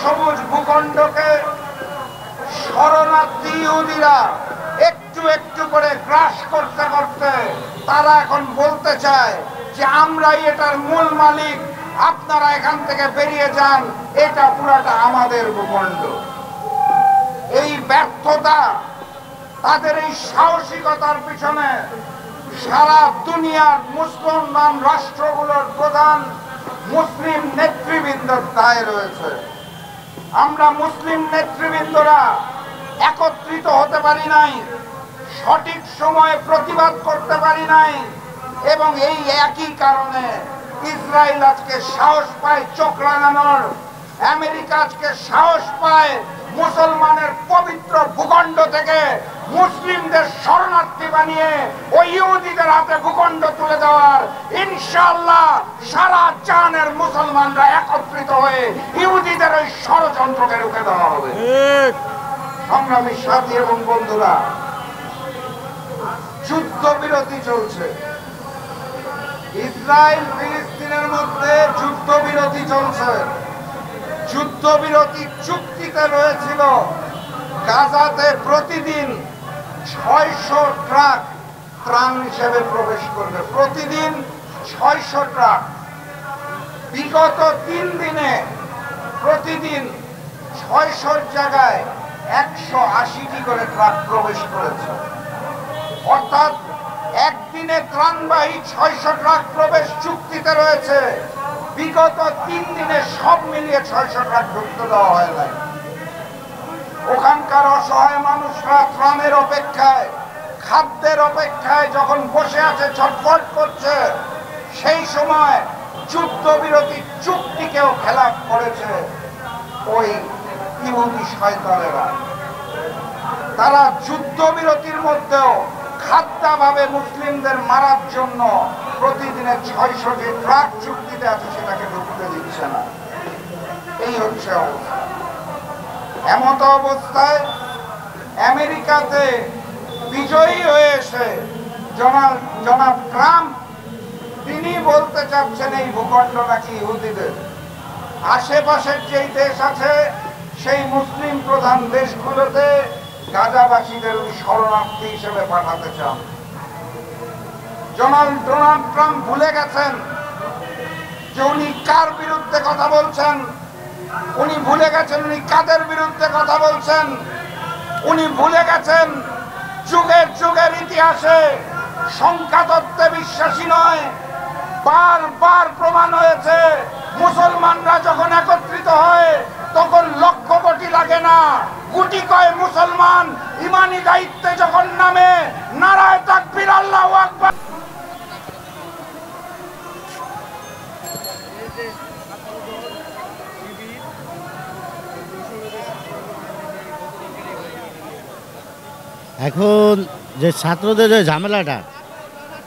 সবুজ ভূখণ্ডকে শরণার্থী ইহুদিরা একটু একটু করে গ্রাস করতে করতে তারা এখন বলতে চায় যে আমরাই এটার মূল মালিক, আপনারা এখান থেকে বেরিয়ে যান, এটা পুরাটা আমাদের ভূখণ্ড। এই ব্যর্থতা, তাদের এই সাহসিকতার পিছনে সারা দুনিয়ার মুসলমান রাষ্ট্রগুলোর প্রধান মুসলিম নেতৃবৃন্দের দায় রয়েছে। আমরা মুসলিম নেতৃবৃন্দরা একত্রিত হতে পারি নাই, সঠিক সময়ে প্রতিবাদ করতে পারি নাই, এবং এই একই কারণে ইসরায়েল আজকে সাহস পায় চোখ রাঙানোর, আমেরিকা আজকে সাহস পায় মুসলমানের পবিত্র ভূখণ্ড থেকে মুসলিমদের শরণার্থী বানিয়ে ওই ইহুদিদের হাতে ভূখণ্ড তুলে দেওয়ার। ইনশাআল্লাহ সারা জাহানের মুসলমানরা একত্রিত হয়ে ইহুদিদের ওই ষড়যন্ত্রকে রুখে দেওয়া হবে। সংগ্রামী সাথী এবং বন্ধুরা, যুদ্ধবিরতি চলছে, ইসরায়েল ফিলিস্তিনের মধ্যে যুদ্ধবিরতি চলছে। যুদ্ধবিরতি চুক্তিতে রয়েছিল গাজাতে প্রতিদিন 600 ট্রাক ত্রাণ হিসেবে প্রবেশ করবে, প্রতিদিন 600 ট্রাক। বিগত 3 দিনে প্রতিদিন 600 জায়গায় 180টি করে ট্রাক প্রবেশ করেছে, অর্থাৎ একদিনে ত্রাণবাহী 600 ট্রাক প্রবেশ চুক্তিতে রয়েছে। বিগত 3 দিনে সব মিলিয়ে 600 ট্রাক ঢুকতে দেওয়া হয় নাই। ওখানকার অসহায় মানুষরা ত্রাণের অপেক্ষায়, খাদ্যের অপেক্ষায় যখন বসে আছে, ছটফট করছে, সেই সময় যুদ্ধবিরতি চুক্তিকেও খেলাপ করেছে ওই ইহুদি শয়তানেরা। তারা যুদ্ধবিরতির মধ্যেও খাদ্যাভাবে মুসলিমদের মারার জন্য প্রতিদিনের 600 যে ট্রাক চুক্তিতে আছে সেটাকে ঢুকতে দিচ্ছে না। এই হচ্ছে অবস্থা। এমত অবস্থায় আমেরিকাতে বিজয়ী হয়ে এসে জনাব ট্রাম্প তিনি বলতে চাচ্ছেন এই ভূখণ্ড নাকি ইহুদিদের। আশেপাশের যেই দেশ আছে সেই মুসলিম প্রধান দেশগুলোতে গাজাবাসীদের শরণার্থী হিসেবে পাঠাতে চান। ডোনাল্ড ট্রাম্প ভুলে গেছেন যে উনি কার বিরুদ্ধে কথা বলছেন, উনি ভুলে গেছেন উনি কাদের বিরুদ্ধে কথা বলছেন। উনি ভুলে গেছেন যুগের যুগের ইতিহাসে সংখ্যাতত্ত্বে বিশ্বাসী নয়। বারবার প্রমাণ হয়েছে মুসলমানরা যখন একত্রিত হয় তখন লক্ষ কোটি লাগে না, গুটি কয় মুসলমান ইমানি দায়িত্বে যখন নামে নারায়ে তাকবীর আল্লাহু আকবার। এখন যে ছাত্রদের যে ঝামেলাটা,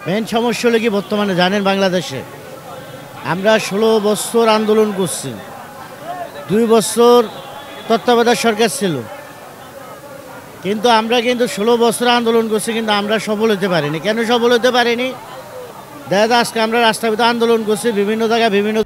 মেন সমস্যা হলো কি, বর্তমানে জানেন বাংলাদেশে আমরা 16 বছর আন্দোলন করছি, 2 বছর তত্ত্বাবধায়ক সরকার ছিল, কিন্তু আমরা 16 বছর আন্দোলন করছি, কিন্তু আমরা সফল হতে পারিনি। কেন সফল হতে পারিনি? দেখা যায় আজকে আমরা রাস্তার ভিতরে আন্দোলন করছি, বিভিন্ন জায়গায় বিভিন্ন